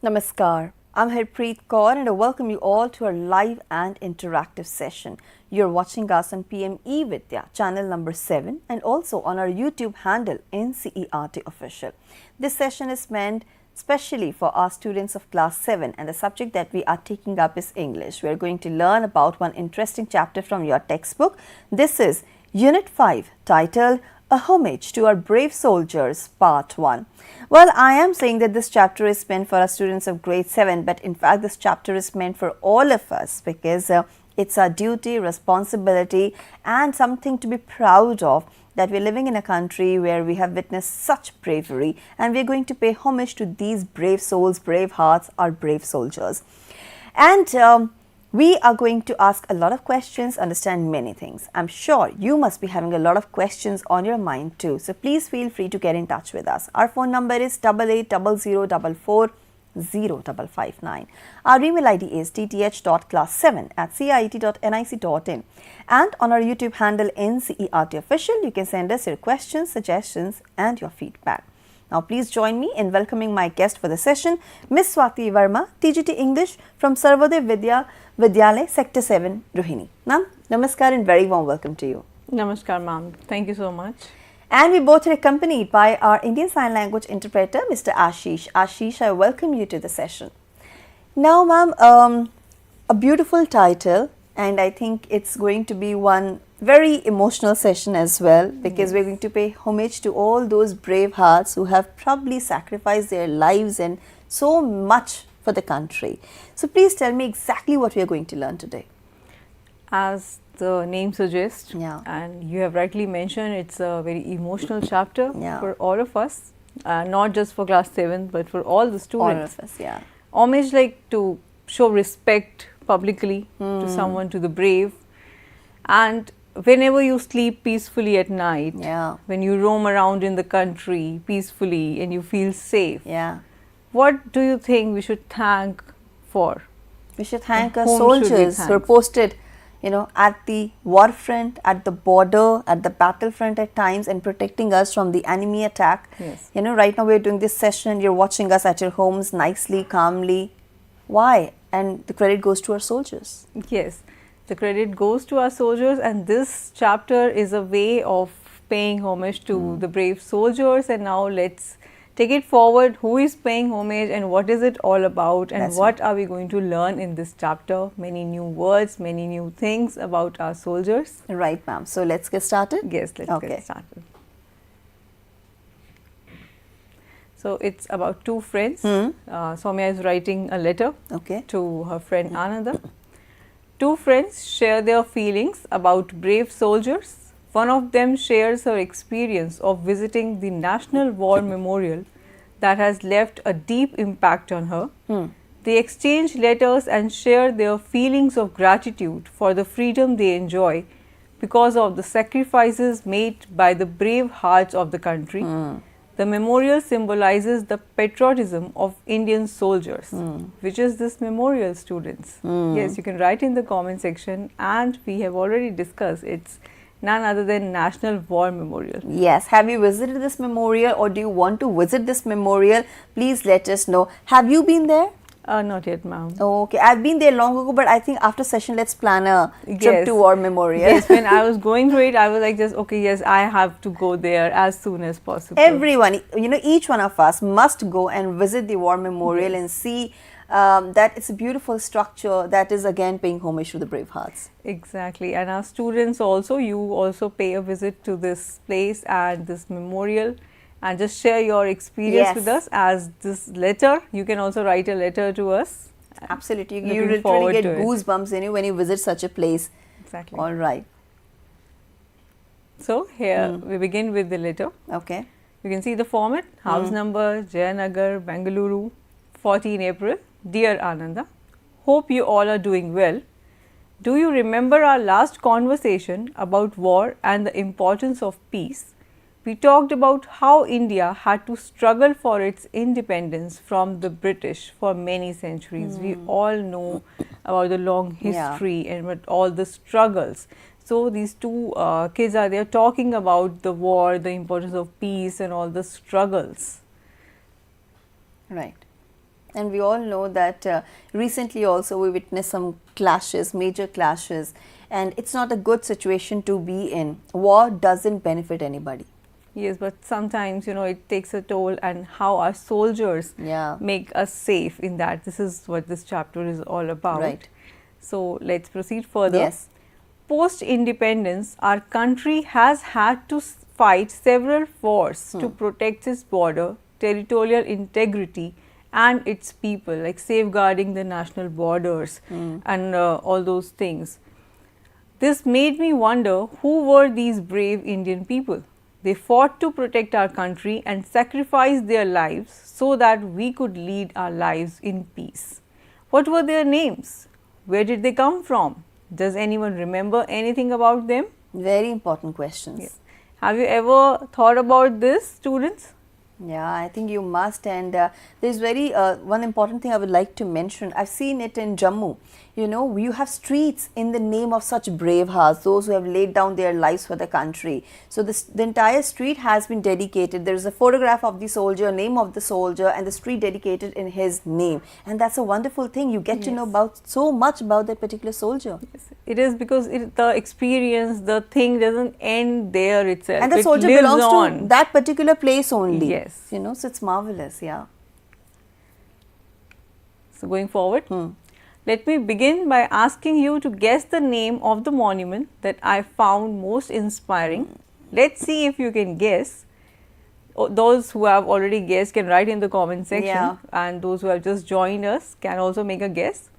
Namaskar. I'm Harpreet Kaur and I welcome you all to our live and interactive session. You're watching us on PME Vidya, channel number 7 and also on our YouTube handle NCERT Official. This session is meant specially for our students of class 7 and the subject that we are taking up is English. We are going to learn about one interesting chapter from your textbook. This is Unit 5 titled A Homage to Our Brave Soldiers, Part 1. Well, I am saying that this chapter is meant for our students of grade 7, but in fact this chapter is meant for all of us because it's our duty, responsibility and something to be proud of that we're living in a country where we have witnessed such bravery and we're going to pay homage to these brave souls, brave hearts, our brave soldiers. And we are going to ask a lot of questions, understand many things. I'm sure you must be having a lot of questions on your mind too. So please feel free to get in touch with us. Our phone number is 8800440559. Our email ID is tth.class7@cit.nic.in. And on our YouTube handle NCERT Official, you can send us your questions, suggestions and your feedback. Now, please join me in welcoming my guest for the session, Miss Swati Verma, TGT English from Sarvodaya Vidyalaya, Sector 7, Rohini. Ma'am, namaskar and very warm welcome to you. Namaskar, ma'am. Thank you so much. And we both are accompanied by our Indian Sign Language interpreter, Mr. Ashish. Ashish, I welcome you to the session. Now, ma'am, a beautiful title, and I think it's going to be one very emotional session as well because we're going to pay homage to all those brave hearts who have probably sacrificed their lives and so much for the country. So please tell me exactly what we are going to learn today. As the name suggests, and you have rightly mentioned, it's a very emotional chapter for all of us, not just for class 7 but for all the students. All of us, yeah. Homage, like to show respect publicly to someone, to the brave, and whenever you sleep peacefully at night, when you roam around in the country peacefully and you feel safe, what do you think we should thank for? We should thank our soldiers who are posted, at the war front, at the border, at the battlefront at times and protecting us from the enemy attack. Yes. Right now we're doing this session, you're watching us at your homes nicely, calmly. Why? And the credit goes to our soldiers. Yes. The credit goes to our soldiers, and this chapter is a way of paying homage to the brave soldiers. And now let's take it forward. Who is paying homage and what is it all about, and what are we going to learn in this chapter? Many new words, many new things about our soldiers. Right, ma'am. So let's get started? Yes, let's get started. So it's about two friends. Soumya is writing a letter to her friend Ananda. Two friends share their feelings about brave soldiers. One of them shares her experience of visiting the National War Memorial that has left a deep impact on her. They exchange letters and share their feelings of gratitude for the freedom they enjoy because of the sacrifices made by the brave hearts of the country. The memorial symbolizes the patriotism of Indian soldiers. Which is this memorial, students? Yes, you can write in the comment section, and we have already discussed it's none other than National War Memorial. Yes. Have you visited this memorial or do you want to visit this memorial? Please let us know. Have you been there? Not yet, ma'am. Okay, I've been there long ago, but I think after session, let's plan a trip to War Memorial. Yes, when I was going through it, I was like, I have to go there as soon as possible. Everyone, each one of us must go and visit the War Memorial and see that it's a beautiful structure that is again paying homage to the brave hearts. Exactly, and our students also, you also pay a visit to this place and this memorial, and just share your experience with us as this letter. You can also write a letter to us. Absolutely. You literally get goosebumps when you visit such a place. Exactly. All right. So, here we begin with the letter. Okay. You can see the format. House number, Jayanagar, Bengaluru, 14 April. Dear Ananda, hope you all are doing well. Do you remember our last conversation about war and the importance of peace? We talked about how India had to struggle for its independence from the British for many centuries. We all know about the long history and all the struggles. So these two kids are there talking about the war, the importance of peace and all the struggles. Right. And we all know that recently also we witnessed some clashes, major clashes, and it's not a good situation to be in. War doesn't benefit anybody. Yes, but sometimes, you know, it takes a toll, and how our soldiers make us safe in that. This is what this chapter is all about. Right. So, let's proceed further. Yes. Post-independence, our country has had to fight several wars to protect its border, territorial integrity and its people, like safeguarding the national borders and all those things. This made me wonder, who were these brave Indian people? They fought to protect our country and sacrificed their lives so that we could lead our lives in peace. What were their names? Where did they come from? Does anyone remember anything about them? Very important questions. Yes. Have you ever thought about this, students? Yeah, I think you must, and there's one important thing I would like to mention. I've seen it in Jammu. You know, you have streets in the name of such brave hearts, those who have laid down their lives for the country. So the entire street has been dedicated. There is a photograph of the soldier, name of the soldier, and the street dedicated in his name. And that's a wonderful thing. You get to know about so much about that particular soldier. Yes. It is because the experience, the thing doesn't end there itself. And the soldier belongs to that particular place only. Yes. You know, so it's marvelous, yeah. So going forward, let me begin by asking you to guess the name of the monument that I found most inspiring. Let's see if you can guess. Those who have already guessed can write in the comment section, and those who have just joined us can also make a guess.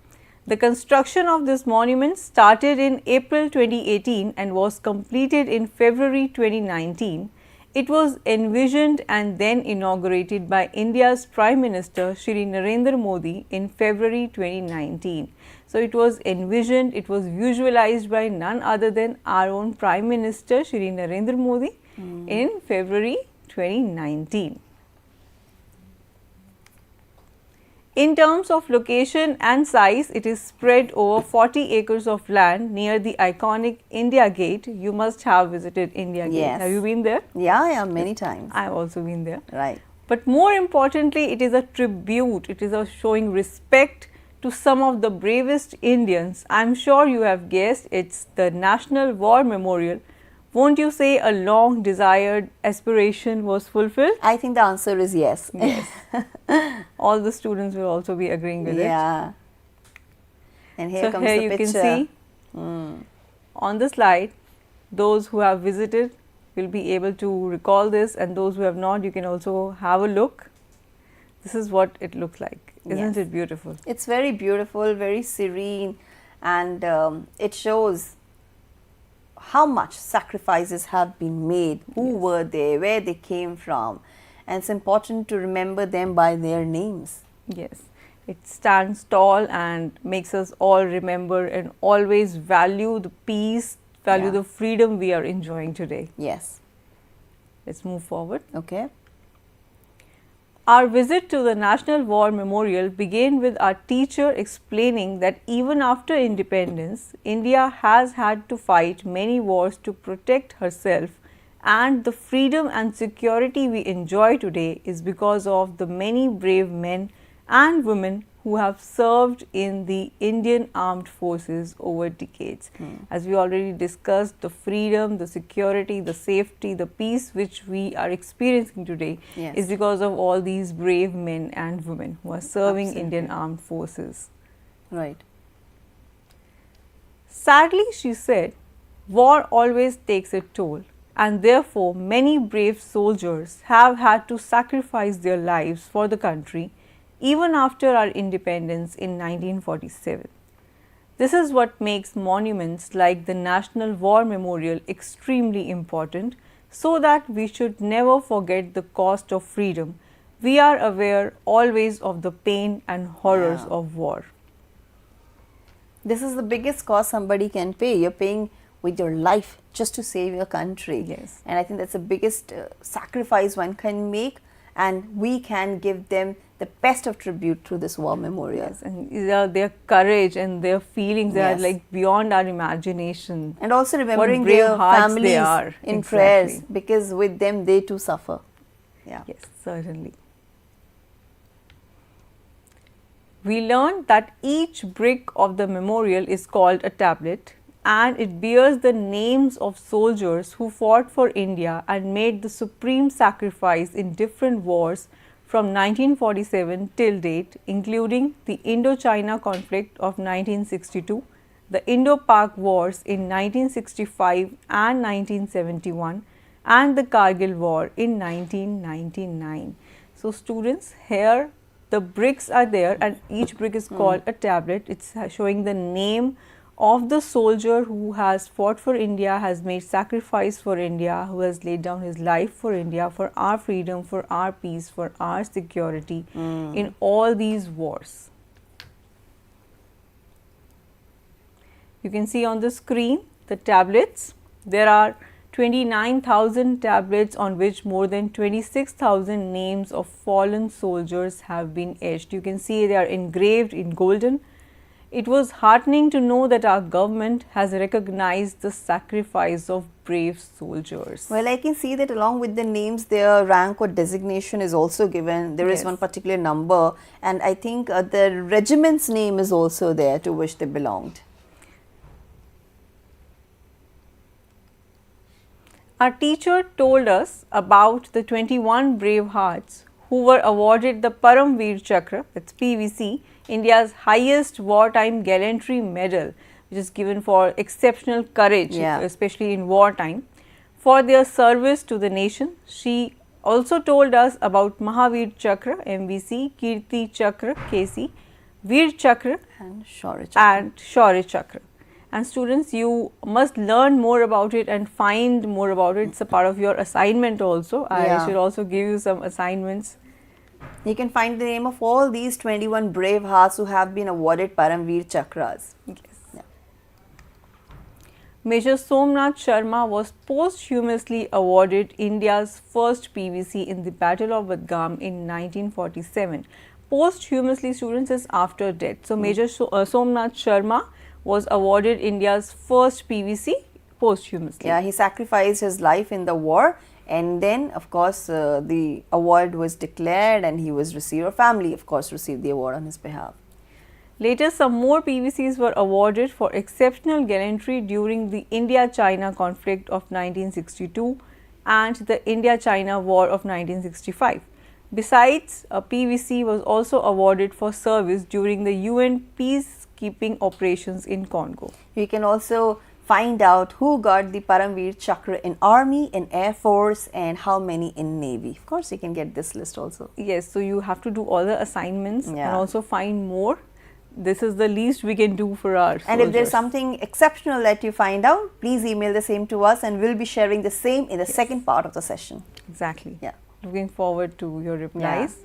The construction of this monument started in April 2018 and was completed in February 2019. It was envisioned and then inaugurated by India's Prime Minister Shri Narendra Modi in February 2019. So, it was envisioned, it was visualized by none other than our own Prime Minister Shri Narendra Modi in February 2019. In terms of location and size, it is spread over 40 acres of land near the iconic India Gate. You must have visited India Gate. Have you been there? Yeah, many times. I have also been there. Right. But more importantly, it is a tribute. It is a showing respect to some of the bravest Indians. I am sure you have guessed, it's the National War Memorial. Won't you say a long desired aspiration was fulfilled? I think the answer is yes. Yes. All the students will also be agreeing with it. Yeah. And here comes here the you picture. can see on the slide, those who have visited will be able to recall this, and those who have not, you can also have a look. This is what it looks like. Isn't it beautiful? It's very beautiful, very serene, and it shows how much sacrifices have been made, who were they, where they came from, and it's important to remember them by their names. Yes, it stands tall and makes us all remember and always value the peace, value the freedom we are enjoying today. Yes. Let's move forward. Okay. Our visit to the National War Memorial began with our teacher explaining that even after independence, India has had to fight many wars to protect herself, and the freedom and security we enjoy today is because of the many brave men and women who have served in the Indian Armed Forces over decades. As we already discussed, the freedom, the security, the safety, the peace which we are experiencing today is because of all these brave men and women who are serving Indian Armed Forces. Right. Sadly, she said, war always takes a toll, and therefore many brave soldiers have had to sacrifice their lives for the country even after our independence in 1947. This is what makes monuments like the National War Memorial extremely important, so that we should never forget the cost of freedom. We are aware always of the pain and horrors of war. This is the biggest cost somebody can pay. You're paying with your life just to save your country. Yes. And I think that's the biggest sacrifice one can make, and we can give them the best of tribute through this war memorial. Yes, and their courage and their feelings are like beyond our imagination. And also remembering their families in prayers, because with them they too suffer. Yeah. Yes, certainly. We learned that each brick of the memorial is called a tablet, and it bears the names of soldiers who fought for India and made the supreme sacrifice in different wars from 1947 till date, including the Indo-China conflict of 1962, the Indo-Pak wars in 1965 and 1971, and the Kargil war in 1999. So, students, here the bricks are there and each brick is called a tablet. It's showing the name of the soldier who has fought for India, has made sacrifice for India, who has laid down his life for India, for our freedom, for our peace, for our security in all these wars. You can see on the screen the tablets. There are 29,000 tablets on which more than 26,000 names of fallen soldiers have been etched. You can see they are engraved in golden. It was heartening to know that our government has recognized the sacrifice of brave soldiers. Well, I can see that along with the names, their rank or designation is also given. There is one particular number, and I think the regiment's name is also there to which they belonged. Our teacher told us about the 21 brave hearts who were awarded the Paramveer Chakra, that's PVC, India's highest wartime gallantry medal, which is given for exceptional courage, especially in wartime, for their service to the nation. She also told us about Mahavir Chakra, MVC, Kirti Chakra, KC, Veer Chakra and Shaurya Chakra. And students, you must learn more about it and find more about it. It's a part of your assignment also. I should also give you some assignments. You can find the name of all these 21 brave hearts who have been awarded Paramveer Chakras. Yes. Yeah. Major Somnath Sharma was posthumously awarded India's first PVC in the Battle of Vadgam in 1947. Posthumously, students, is after death. So, Major Somnath Sharma was awarded India's first PVC posthumously. Yeah, he sacrificed his life in the war, and then of course the award was declared and he was received, or family of course received the award on his behalf. Later, some more PVCs were awarded for exceptional gallantry during the India-China conflict of 1962 and the India-China war of 1965. Besides, a PVC was also awarded for service during the UN peacekeeping operations in Congo. You can also find out who got the Paramveer Chakra in Army, in Air Force, and how many in Navy. Of course, you can get this list also. Yes, so you have to do all the assignments and also find more. This is the least we can do for our soldiers. And if there's something exceptional that you find out, please email the same to us and we'll be sharing the same in the second part of the session. Exactly. Yeah. Looking forward to your replies.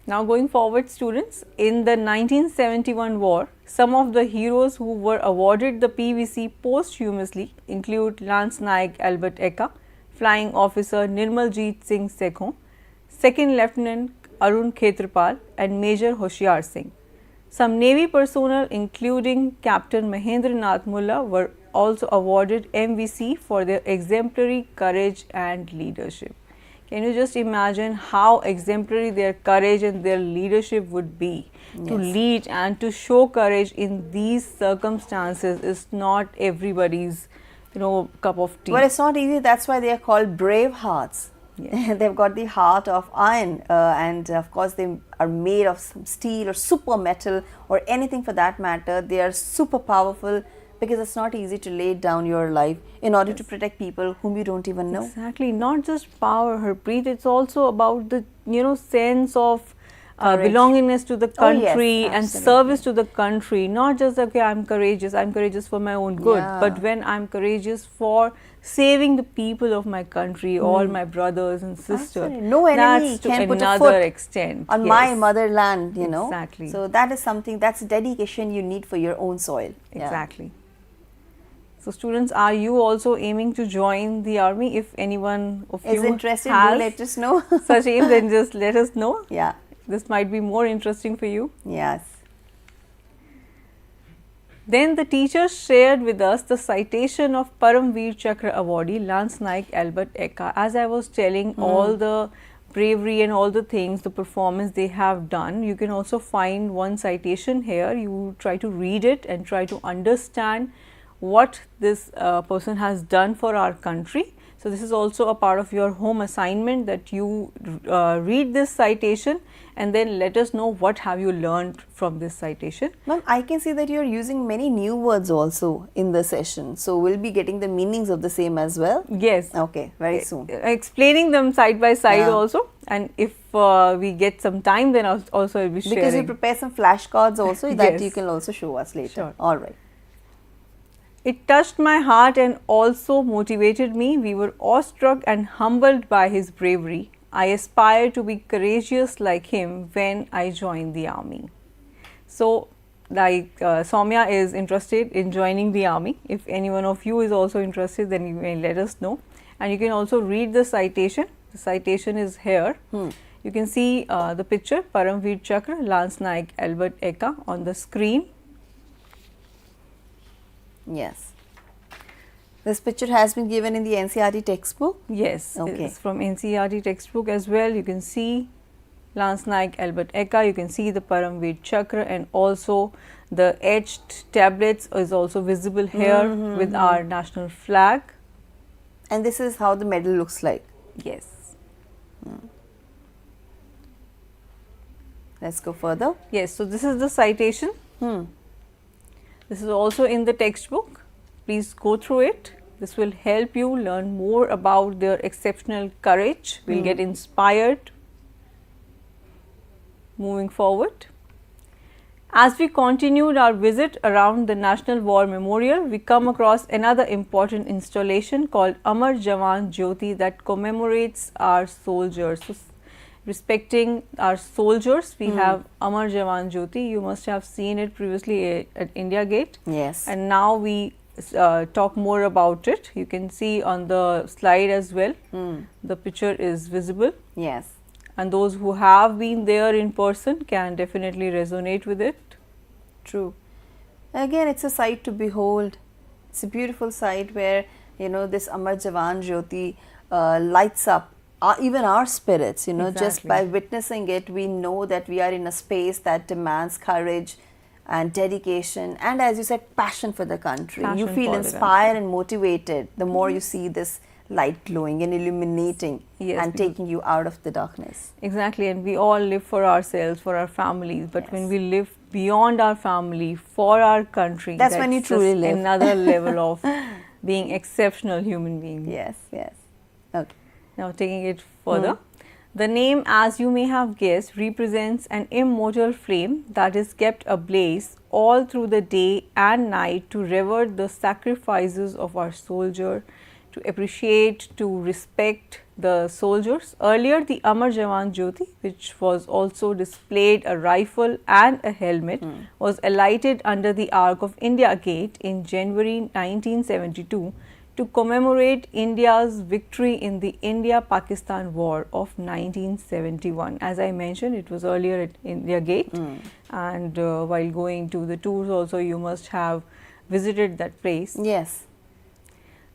Now, going forward, students, in the 1971 war, some of the heroes who were awarded the PVC posthumously include Lance Naik Albert Eka, Flying Officer Nirmaljeet Singh Sekhon, Second Lieutenant Arun Khetrapal and Major Hoshiar Singh. Some Navy personnel including Captain Mahendra Nath Mulla were also awarded MVC for their exemplary courage and leadership. Can you just imagine how exemplary their courage and their leadership would be? To lead and to show courage in these circumstances is not everybody's, cup of tea. Well, it's not easy. That's why they are called brave hearts. Yes. They've got the heart of iron and of course they are made of some steel or super metal or anything for that matter. They are super powerful, because it's not easy to lay down your life in order to protect people whom you don't even know. Exactly. Not just power, Harpreet, it's also about the sense of belongingness to the country and service to the country. Not just, okay, I'm courageous for my own good, but when I'm courageous for saving the people of my country, all my brothers and sisters. No enemy can put a foot extent on my motherland, Exactly. So that is something, that's dedication you need for your own soil. Exactly. So, students, are you also aiming to join the army? If anyone of you is interested, do let us know. Such aim, then just let us know. Yeah. This might be more interesting for you. Yes. Then the teacher shared with us the citation of Paramveer Chakra awardee Lance Naik Albert Eka. As I was telling, all the bravery and all the things, the performance they have done. You can also find one citation here. You try to read it and try to understand what this person has done for our country. So, this is also a part of your home assignment, that you read this citation and then let us know what have you learned from this citation. Ma'am, I can see that you are using many new words also in the session. So, we will be getting the meanings of the same as well? Yes. Okay, very soon. Explaining them side by side also, and if we get some time, then also I will be sharing. Because you prepare some flashcards also that Yes. you can also show us later. Sure. All right. It touched my heart and also motivated me. We were awestruck and humbled by his bravery. I aspire to be courageous like him when I joined the army. So, like Soumya is interested in joining the army. If any one of you is also interested, then you may let us know. And you can also read the citation. The citation is here. You can see the picture, Paramveer Chakra, Lance Naik Albert Eka on the screen. Yes. This picture has been given in the NCERT textbook? Yes, okay. It's from NCERT textbook as well. You can see Lance Naik Albert Eka, you can see the Paramveer Chakra, and also the etched tablets is also visible here with our national flag. And this is how the medal looks like? Yes. Let's go further. Yes, so this is the citation. This is also in the textbook. Please go through it. This will help you learn more about their exceptional courage. We'll get inspired moving forward. As we continued our visit around the National War Memorial, we come across another important installation called Amar Jawan Jyoti that commemorates our soldiers. So, respecting our soldiers, we have Amar Jawan Jyoti. You must have seen it previously at India Gate. Yes. And now we talk more about it. You can see on the slide as well. The picture is visible. Yes. And those who have been there in person can definitely resonate with it. True. Again, it's a sight to behold. It's a beautiful sight where, you know, this Amar Jawan Jyoti lights up even our spirits, you know, just by witnessing it. We know that we are in a space that demands courage and dedication and, as you said, passion for the country. You feel inspired and motivated the more you see this light glowing and illuminating and taking you out of the darkness. Exactly, and we all live for ourselves, for our families, but when we live beyond our family, for our country, that's when you truly live. Another level of being exceptional human being. Yes, yes. Okay. Now taking it further, the name, as you may have guessed, represents an immortal flame that is kept ablaze all through the day and night to revere the sacrifices of our soldier, to appreciate, to respect the soldiers. Earlier, the Amar Jawan Jyoti, which was also displayed a rifle and a helmet, was alighted under the Arch of India Gate in January 1972 to commemorate India's victory in the India-Pakistan War of 1971. As I mentioned, it was earlier at India Gate, and while going to the tours also, you must have visited that place. Yes.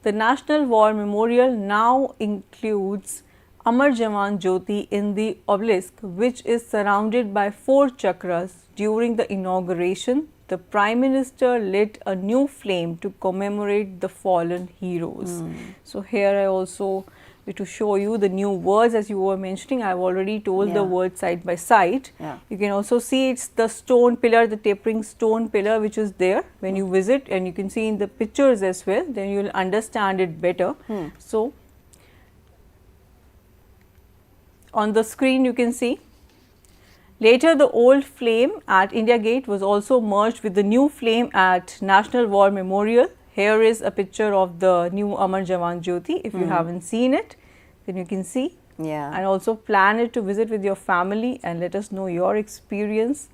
The National War Memorial now includes Amar Jawan Jyoti in the obelisk, which is surrounded by 4 chakras. During the inauguration, the Prime Minister lit a new flame to commemorate the fallen heroes. So, here I also want to show you the new words, as you were mentioning. I have already told the words side by side. You can also see it's the stone pillar, the tapering stone pillar which is there when you visit, and you can see in the pictures as well, then you will understand it better. So, on the screen you can see. Later, the old flame at India Gate was also merged with the new flame at National War Memorial. Here is a picture of the new Amar Jawan Jyoti. If you haven't seen it, then you can see. And also plan it to visit with your family and let us know your experience.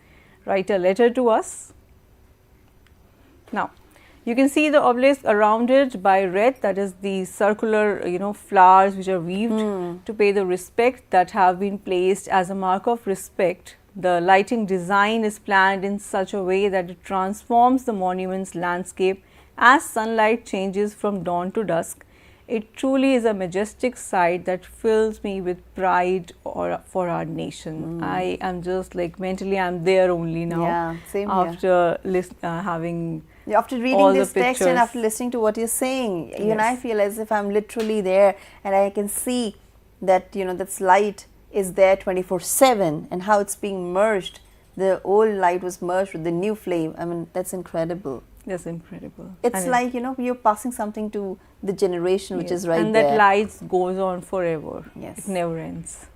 Write a letter to us. Now, you can see the obelisk around it by red, that is the circular, flowers which are weaved to pay the respect that have been placed as a mark of respect. The lighting design is planned in such a way that it transforms the monument's landscape as sunlight changes from dawn to dusk. It truly is a majestic sight that fills me with pride for our nation. I am just like mentally, I'm there only now. Yeah, same after having after reading this text and after listening to what you're saying, even I feel as if I'm literally there, and I can see that that light is there 24/7, and how it's being merged. The old light was merged with the new flame. I mean, that's incredible. That's incredible. It's like, you're passing something to the generation which is right there. And that light goes on forever. Yes. It never ends.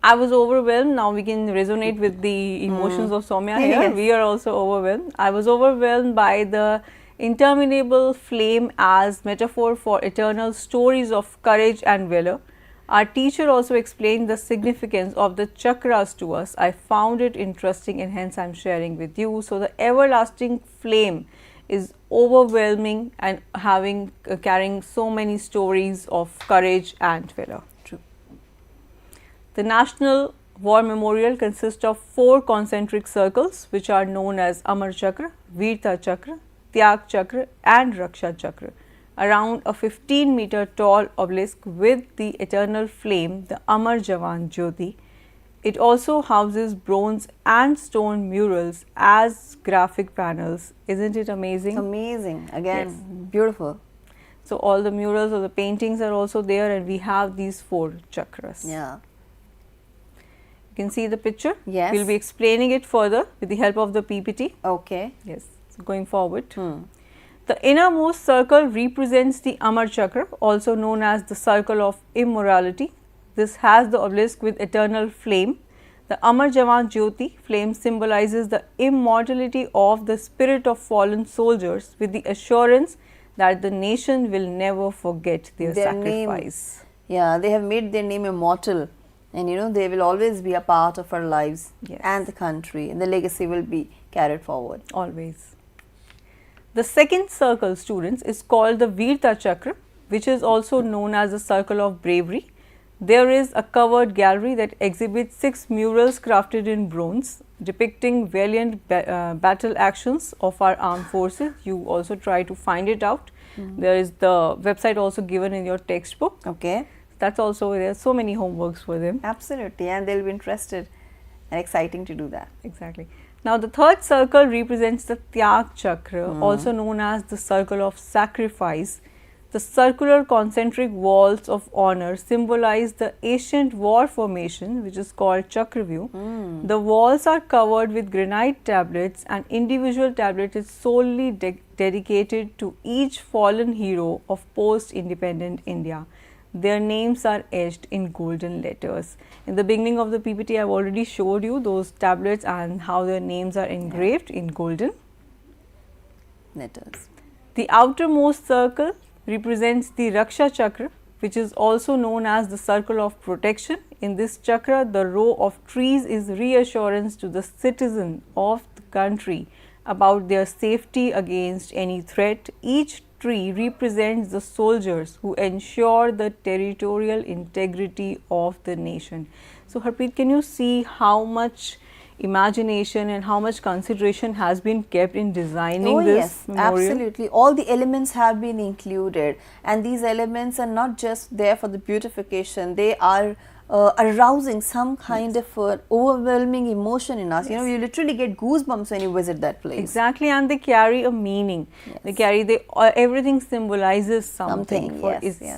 I was overwhelmed. Now we can resonate with the emotions of Soumya here. Yes. We are also overwhelmed. I was overwhelmed by the interminable flame as metaphor for eternal stories of courage and valor. Our teacher also explained the significance of the chakras to us. I found it interesting, and hence I am sharing with you. So, the everlasting flame is overwhelming and carrying so many stories of courage and valor. True. The National War Memorial consists of 4 concentric circles, which are known as Amar Chakra, Veerta Chakra, Tyag Chakra and Raksha Chakra, around a 15-meter tall obelisk with the eternal flame, the Amar Jawan Jyoti. It also houses bronze and stone murals as graphic panels. Isn't it amazing? Amazing. Again, beautiful. So, all the murals or the paintings are also there, and we have these 4 chakras. Yeah. You can see the picture. Yes. We'll be explaining it further with the help of the PPT. Okay. Yes. So, going forward. The innermost circle represents the Amar Chakra, also known as the circle of immorality. This has the obelisk with eternal flame. The Amar Jawan Jyoti flame symbolizes the immortality of the spirit of fallen soldiers, with the assurance that the nation will never forget their sacrifice. They have made their name immortal, and they will always be a part of our lives and the country, and the legacy will be carried forward. Always. The second circle, students, is called the Veerta Chakra, which is also known as the circle of bravery. There is a covered gallery that exhibits 6 murals crafted in bronze, depicting valiant battle actions of our armed forces. You also try to find it out. There is the website also given in your textbook. Okay. That's also, there are so many homeworks for them. Absolutely, and they'll be interested and exciting to do that. Exactly. Now, the third circle represents the Tyag Chakra, also known as the circle of sacrifice. The circular concentric walls of honor symbolize the ancient war formation, which is called Chakravyu. The walls are covered with granite tablets, and individual tablet is solely dedicated to each fallen hero of post-independent India. Their names are etched in golden letters. In the beginning of the PPT, I have already showed you those tablets and how their names are engraved in golden letters. The outermost circle represents the Raksha Chakra, which is also known as the circle of protection. In this chakra, the row of trees is reassurance to the citizen of the country about their safety against any threat. Each tree represents the soldiers who ensure the territorial integrity of the nation. So, Harpreet, can you see how much imagination and how much consideration has been kept in designing this memorial? Absolutely. All the elements have been included, and these elements are not just there for the beautification, they are arousing some kind of overwhelming emotion in us. You literally get goosebumps when you visit that place. Exactly, and they carry a meaning. They carry, everything symbolizes something.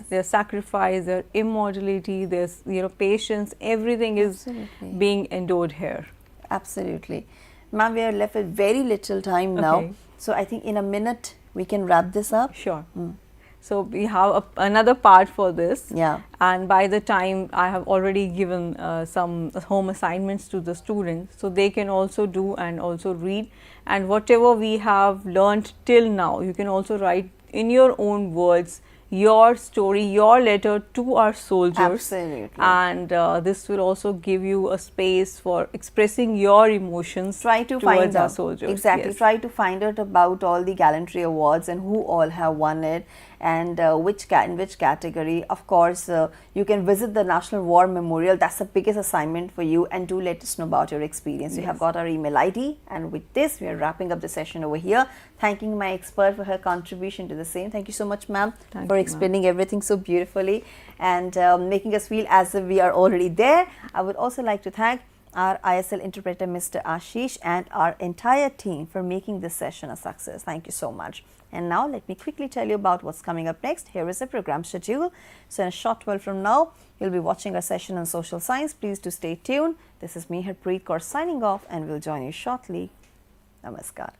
Their sacrifice, their immortality, their patience, everything is being endured here. Absolutely. Ma'am, we are left with very little time now. So, I think in a minute we can wrap this up. Sure. So, we have another part for this. Yeah. And by the time I have already given some home assignments to the students, so they can also do and also read. And whatever we have learned till now, you can also write in your own words your story, your letter to our soldiers. Absolutely. And this will also give you a space for expressing your emotions towards our soldiers. Exactly. Try to find out about all the gallantry awards and who all have won it. and in which category. Of course, you can visit the National War Memorial. That's the biggest assignment for you, and do let us know about your experience. You have got our email ID, and with this, we are wrapping up the session over here. Thanking my expert for her contribution to the same. Thank you so much, ma'am, for explaining everything so beautifully and making us feel as if we are already there. I would also like to thank our ISL interpreter, Mr. Ashish, and our entire team for making this session a success. Thank you so much. And now let me quickly tell you about what's coming up next. Here is the program schedule. So in a short while from now, you'll be watching a session on social science. Please do stay tuned. This is me, Harpreet Kaur, signing off, and we'll join you shortly. Namaskar.